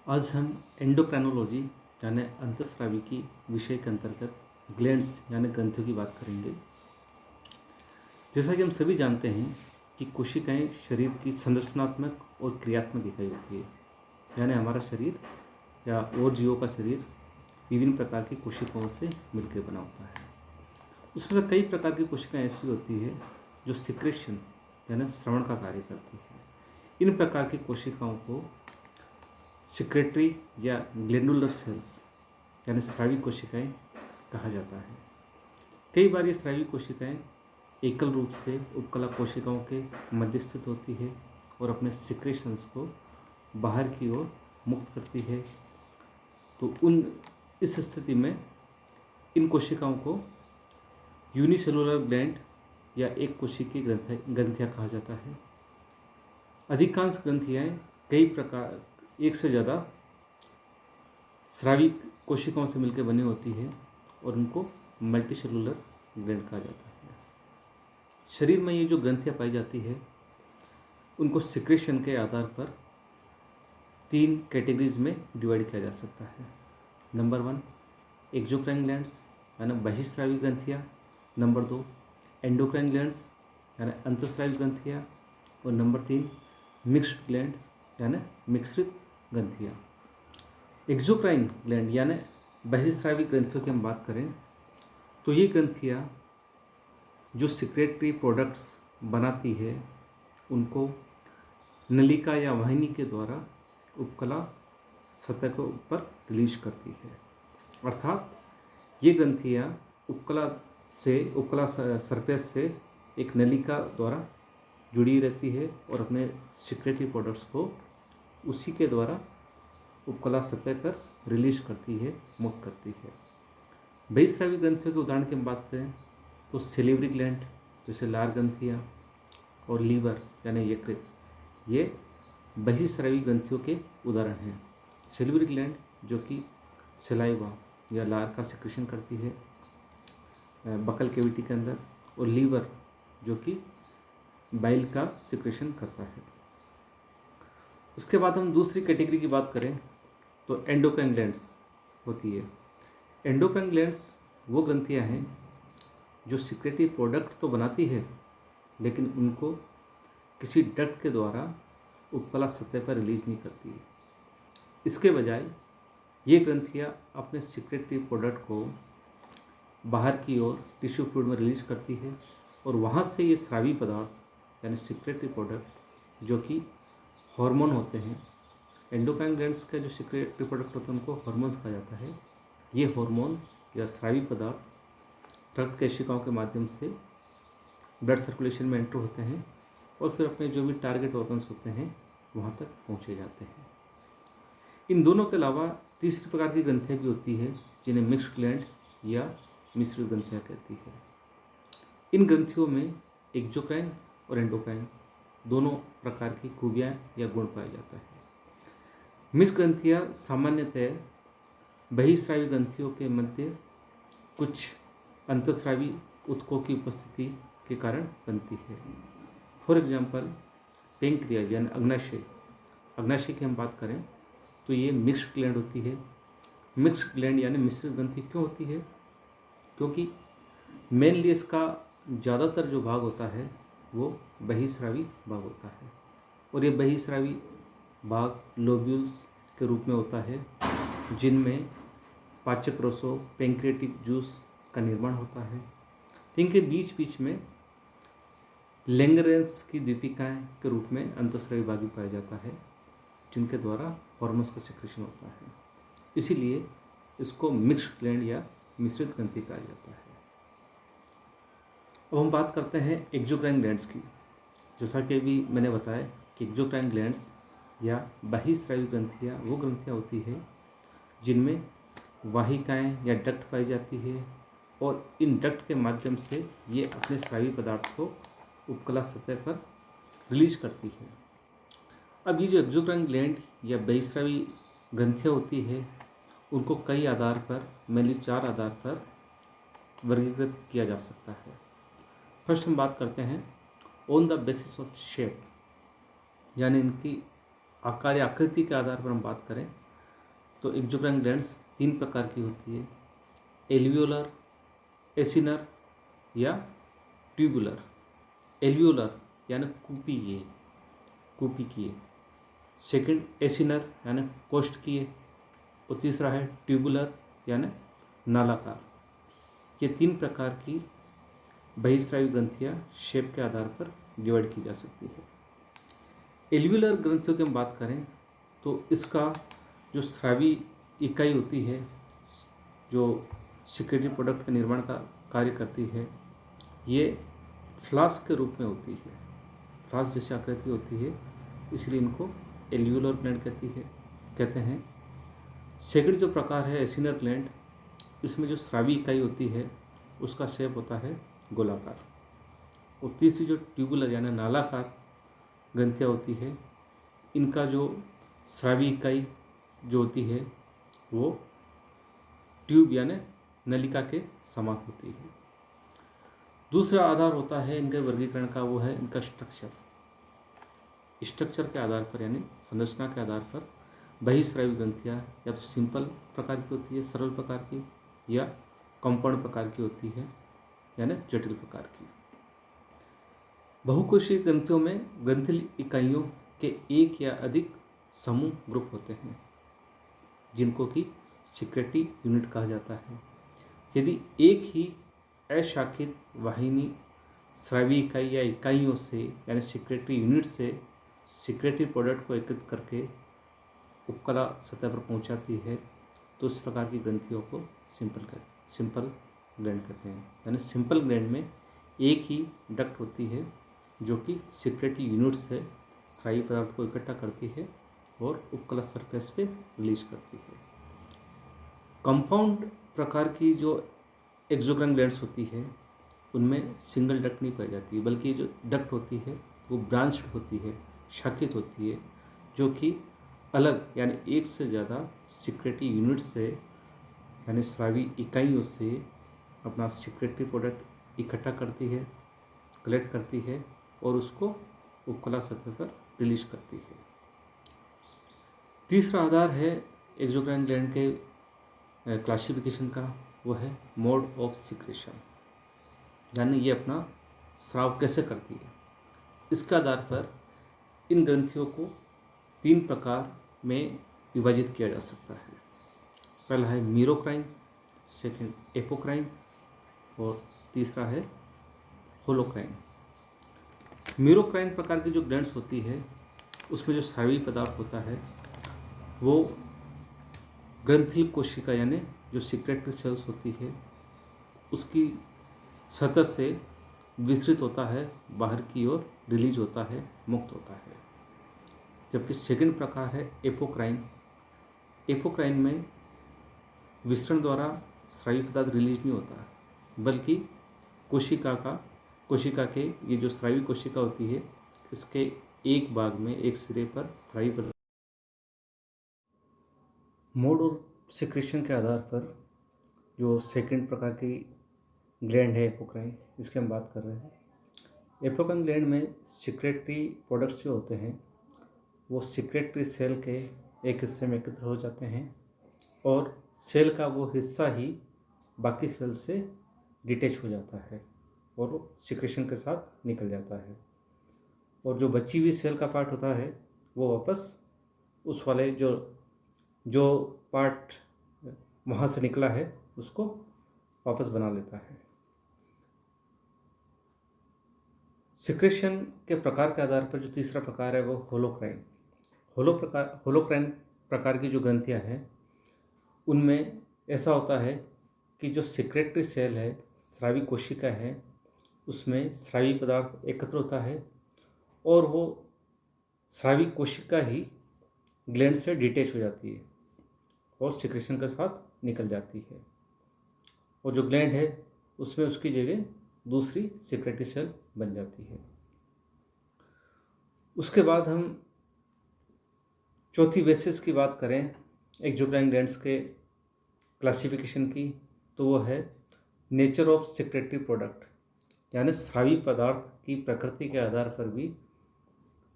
आज हम एंडोक्राइनोलॉजी यानी अंतःस्रावी की विषय के अंतर्गत ग्लैंड्स यानी ग्रंथियों की बात करेंगे। जैसा कि हम सभी जानते हैं कि कोशिकाएं शरीर की संरचनात्मक और क्रियात्मक इकाई होती है, यानी हमारा शरीर या और जीवों का शरीर विभिन्न प्रकार की कोशिकाओं से मिलकर बना होता है। उसमें से कई प्रकार की कोशिकाएं ऐसी होती है जो सिक्रेशन यानी श्रवण का कार्य करती है। इन प्रकार की कोशिकाओं को सिक्रेटरी या ग्लैंडुलर सेल्स यानी स्रावी कोशिकाएं कहा जाता है। कई बार ये स्रावी कोशिकाएं एकल रूप से उपकला कोशिकाओं के मध्य स्थित होती है और अपने सिक्रेशंस को बाहर की ओर मुक्त करती है। तो इस स्थिति में इन कोशिकाओं को यूनिसेलुलर ग्लैंड या एक कोशिकीय ग्रंथियां कहा जाता है। अधिकांश ग्रंथियां कई प्रकार एक से ज़्यादा स्रावी कोशिकाओं से मिलकर बनी होती है और उनको मल्टीसेलुलर ग्लैंड कहा जाता है। शरीर में ये जो ग्रंथियां पाई जाती है उनको सिक्रेशन के आधार पर 3 कैटेगरीज में डिवाइड किया जा सकता है। नंबर 1 एक्सोक्राइन ग्लैंड्स यानी बहिस्रावी ग्रंथियां। नंबर 2 एंडोक्राइन ग्लैंड्स यानी अंतःस्रावी ग्रंथियां। और नंबर 3 मिक्स्ड ग्लैंड यानी मिश्रित ग्रंथियां। एक्सोक्राइन ग्लैंड यानी बहिस्रावी ग्रंथियों की हम बात करें तो ये ग्रंथियां जो सिक्रेटरी प्रोडक्ट्स बनाती है उनको नलिका या वाहिनी के द्वारा उपकला सतह के ऊपर रिलीज करती है। अर्थात ये ग्रंथियां उपकला सरफेस से एक नलिका द्वारा जुड़ी रहती है और अपने सिक्रेटरी प्रोडक्ट्स को उसी के द्वारा उपकला सतह पर रिलीज करती है, मुक्त करती है। बहिस्रावी ग्रंथियों के उदाहरण की हम बात करें तो सेलिवरी ग्लैंड जैसे लार ग्रंथियाँ और लीवर यानी यकृत, ये बहिस्रावी ग्रंथियों के उदाहरण हैं। सेलिवरी ग्लैंड जो कि सलाइवा या लार का सिक्रेशन करती है बकल कैविटी के अंदर, और लीवर जो कि बाइल का सिक्रेशन करता है। उसके बाद हम दूसरी कैटेगरी की बात करें तो एंडोक्राइन ग्लैंड्स होती है। एंडोक्राइन ग्लैंड्स वो ग्रंथियां हैं जो सिक्रेटरी प्रोडक्ट तो बनाती है लेकिन उनको किसी डक्ट के द्वारा उपकला सतह पर रिलीज नहीं करती है। इसके बजाय ये ग्रंथियां अपने सिक्रेटरी प्रोडक्ट को बाहर की ओर टिश्यू फ्लूइड में रिलीज करती है और वहाँ से ये स्रावी पदार्थ यानी सिक्रेटरी प्रोडक्ट जो कि हार्मोन होते हैं, एंडोक्राइन ग्लैंड्स का जो सिक्रेटरी प्रोडक्ट होते हैं उनको हार्मोन्स कहा जाता है। ये हार्मोन या स्रावी पदार्थ रक्त कोशिकाओं के माध्यम से ब्लड सर्कुलेशन में एंटर होते हैं और फिर अपने जो भी टारगेट ऑर्गन्स होते हैं वहाँ तक पहुँचे जाते हैं। इन दोनों के अलावा तीसरी प्रकार की ग्रंथियाँ भी होती है जिन्हें मिक्स्ड ग्लैंड या मिश्रित ग्रंथियाँ कहती है। इन ग्रंथियों में एक्सोक्राइन और एंडोक्राइन दोनों प्रकार की खूबियाँ या गुण पाया जाता है। मिश्र ग्रंथियाँ सामान्यतः बहिस्रावी ग्रंथियों के मध्य कुछ अंतःस्रावी ऊतकों की उपस्थिति के कारण बनती है। फॉर एग्जांपल पेंक्रियाज यानी अग्नाशय की हम बात करें तो ये मिक्स्ड ग्लैंड होती है। मिक्स्ड ग्लैंड यानी मिश्रित ग्रंथि क्यों होती है? क्योंकि मेनली इसका ज़्यादातर जो भाग होता है वो बहिस्रावी भाग होता है और ये बहिस्रावी भाग लोब्यूल्स के रूप में होता है जिनमें पाचक रसों पेंक्रियाटिक जूस का निर्माण होता है। इनके बीच बीच में लैंगरेंस की दीपिकाएं के रूप में अंतःस्रावी भाग भी पाया जाता है जिनके द्वारा हार्मोन्स का सिक्रेशन होता है। इसीलिए इसको मिक्स्ड ग्लैंड या मिश्रित ग्रंथि कहा जाता है। अब हम बात करते हैं एक्सोक्राइन ग्लैंड्स की। जैसा कि अभी मैंने बताया कि एक्सोक्राइन ग्लैंड्स या बहिस्रावी ग्रंथियाँ वो ग्रंथियाँ होती है जिनमें वाहिकाएं या डक्ट पाई जाती है और इन डक्ट के माध्यम से ये अपने स्रावी पदार्थ को उपकला सतह पर रिलीज करती है। अब ये जो एक्सोक्राइन ग्लैंड या बहिस्रावी ग्रंथियाँ होती है उनको कई आधार पर, मेनली 4 आधार पर वर्गीकृत किया जा सकता है। फर्स्ट हम बात करते हैं on the basis of shape, यानी इनकी आकार या आकृति के आधार पर हम बात करें तो एक्सोक्राइन ग्लैंड्स 3 प्रकार की होती है, एल्वियोलर, एसिनर या ट्यूबुलर। एल्वियोलर यानी कूपी किए, सेकंड एसिनर यानी कोष्ठ किए, और तीसरा है ट्यूबुलर यानी नालाकार। ये 3 प्रकार की बहिस्रावी ग्रंथियाँ शेप के आधार पर डिवाइड की जा सकती है। एल्वियोलर ग्रंथियों की हम बात करें तो इसका जो स्रावी इकाई होती है, जो सिक्रेटरी प्रोडक्ट के निर्माण का कार्य करती है, ये फ्लास्क के रूप में होती है, फ्लास्क जैसी आकृति होती है, इसलिए इनको एल्वियोलर ग्लैंड कहते हैं। सेकंड जो प्रकार है एसिनर ग्लैंड, इसमें जो स्रावी इकाई होती है उसका शेप होता है गोलाकार। और तीसरी जो ट्यूबुलर यानी नालाकार ग्रंथियाँ होती है, इनका जो स्रावी इकाई जो होती है वो ट्यूब यानी नलिका के समान होती है। दूसरा आधार होता है इनके वर्गीकरण का, वो है इनका स्ट्रक्चर के आधार पर यानी संरचना के आधार पर बहिस्रावी ग्रंथियाँ या तो सिंपल प्रकार की होती है, सरल प्रकार की, या कंपाउंड प्रकार की होती है यानी जटिल प्रकार की। बहुकोशीय ग्रंथियों में ग्रंथि इकाइयों के एक या अधिक समूह ग्रुप होते हैं जिनको कि सिक्रेटरी यूनिट कहा जाता है। यदि एक ही अशाखित वाहिनी स्रावी इकाई या इकाइयों से यानी सिक्रेटरी यूनिट से सिक्रेटरी प्रोडक्ट को एकत्रित करके उपकला सतह पर पहुंचाती है तो इस प्रकार की ग्रंथियों को सिंपल ग्लैंड कहते हैं। यानी सिंपल ग्लैंड में एक ही डक्ट होती है जो कि सिक्रेटरी यूनिट से स्रावी पदार्थ को इकट्ठा करती है और उपकला सरफेस पे रिलीज करती है। कंपाउंड प्रकार की जो एक्सोक्राइन ग्लैंड्स होती है उनमें सिंगल डक्ट नहीं पाई जाती, बल्कि जो डक्ट होती है वो ब्रांच्ड होती है, शाखित होती है, जो कि अलग यानी एक से ज़्यादा सिक्रेटरी यूनिट से यानी स्रावी इकाइयों से अपना सिक्रेटरी प्रोडक्ट इकट्ठा करती है, कलेक्ट करती है और उसको उपकला सतह पर रिलीज करती है। तीसरा आधार है एक्सोक्राइन ग्लैंड के क्लासिफिकेशन का, वो है मोड ऑफ सिक्रेशन, यानी ये अपना स्राव कैसे करती है। इसके आधार पर इन ग्रंथियों को 3 प्रकार में विभाजित किया जा सकता है। पहला है मीरोक्राइन, सेकंड एपोक्राइन और तीसरा है होलोक्राइन। मीरोक्राइन प्रकार की जो ग्लैंड्स होती है उसमें जो स्रावी पदार्थ होता है वो ग्रंथिल कोशिका यानी जो सिक्रेटरी सेल्स होती है उसकी सतह से विस्तृत होता है, बाहर की ओर रिलीज होता है, मुक्त होता है। जबकि सेकंड प्रकार है एपोक्राइन। एपोक्राइन में विसरण द्वारा स्रावी पदार्थ रिलीज नहीं होता, बल्कि कोशिका के ये जो स्रावी कोशिका होती है इसके एक भाग में एक सिरे पर स्रावी पदार्थ। मोड ऑफ सिक्रेशन के आधार पर जो सेकंड प्रकार की ग्लैंड है एपोक्राइन, इसकी हम बात कर रहे हैं। एपोक्राइन ग्लैंड में सिक्रेटरी प्रोडक्ट्स जो होते हैं वो सिक्रेटरी सेल के एक हिस्से में एकत्र हो जाते हैं और सेल का वो हिस्सा ही बाकी सेल से डिटैच हो जाता है और वो सिक्रेशन के साथ निकल जाता है। और जो बची हुई सेल का पार्ट होता है वो वापस उस वाले जो पार्ट वहाँ से निकला है उसको वापस बना लेता है। सिक्रेशन के प्रकार के आधार पर जो तीसरा प्रकार है वो होलोक्राइन। होलोक्राइन प्रकार की जो ग्रंथियाँ हैं उनमें ऐसा होता है कि जो सिक्रेटरी सेल है, स्रावी कोशिका है, उसमें स्रावी पदार्थ एकत्र होता है और वो स्रावी कोशिका ही ग्लैंड से डिटैच हो जाती है और सिक्रेशन के साथ निकल जाती है। और जो ग्लैंड है उसमें उसकी जगह दूसरी सिक्रेटरी सेल बन जाती है। उसके बाद हम चौथी बेसिस की बात करें एक्सोक्राइन ग्लैंड्स के क्लासिफिकेशन की, तो वो है नेचर ऑफ सिक्रेटरी प्रोडक्ट, यानी स्रावी पदार्थ की प्रकृति के आधार पर भी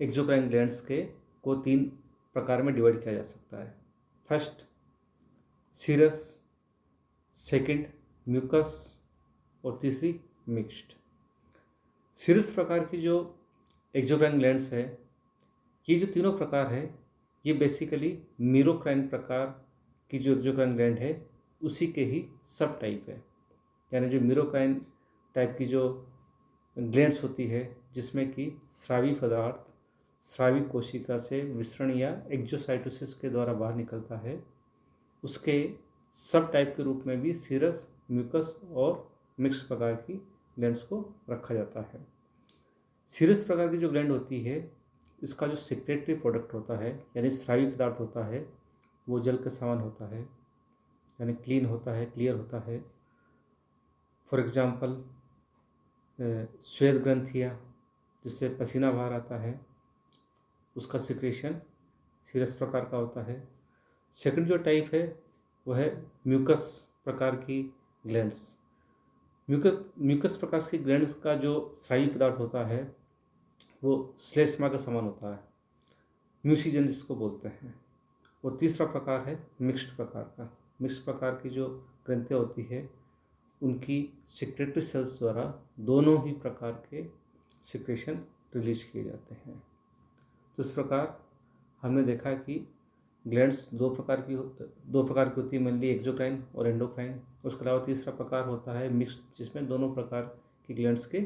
एक्सोक्राइन ग्लैंड्स को 3 प्रकार में डिवाइड किया जा सकता है। फर्स्ट सीरस, सेकंड म्यूकस और तीसरी मिक्स्ड। सीरस प्रकार की जो एक्सोक्राइन ग्लैंड्स है, ये जो तीनों प्रकार है, ये बेसिकली मीरोक्राइन प्रकार की जो एक्सोक्राइन ग्लैंड है उसी के ही सब टाइप है। यानी जो मीरोक्राइन टाइप की जो ग्लैंड्स होती है जिसमें कि स्रावी पदार्थ स्रावी कोशिका से विसरण या एक्जोसाइटोसिस के द्वारा बाहर निकलता है, उसके सब टाइप के रूप में भी सीरस, म्यूकस और मिक्स प्रकार की ग्लैंड्स को रखा जाता है। सीरस प्रकार की जो ग्लैंड होती है, इसका जो सेक्रेटरी प्रोडक्ट होता है यानी स्रावी पदार्थ होता है, वो जल के समान होता है, यानी क्लीन होता है, क्लियर होता है। फॉर एग्जांपल श्वेत ग्रंथियाँ जिससे पसीना बाहर आता है, उसका सिक्रेशन सीरस प्रकार का होता है। सेकंड जो टाइप है वह है म्यूकस प्रकार की ग्लैंड्स। म्यूकस प्रकार की ग्लैंड्स का जो स्रावी पदार्थ होता है वो श्लेष्मा के समान होता है, म्यूसिजन जिसको बोलते हैं। और तीसरा प्रकार है मिक्स्ड प्रकार का। मिक्स्ड प्रकार की जो ग्रंथियाँ होती है उनकी सिक्रेटरी सेल्स द्वारा दोनों ही प्रकार के सिक्रेशन रिलीज किए जाते हैं। तो इस प्रकार हमने देखा कि ग्लैंड्स दो प्रकार की होती है, मेनली एक्सोक्राइन और एंडोक्राइन। उसके अलावा तीसरा प्रकार होता है मिक्स्ड, जिसमें दोनों प्रकार की ग्लैंड्स के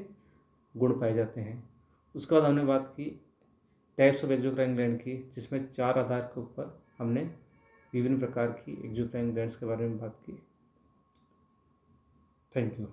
गुण पाए जाते हैं। उसके बाद हमने बात की टाइप्स ऑफ एक्सोक्राइन ग्लैंड की, जिसमें 4 आधार के ऊपर हमने विभिन्न प्रकार की एक्सोक्राइन ग्लैंड्स के बारे में बात की। Thank you.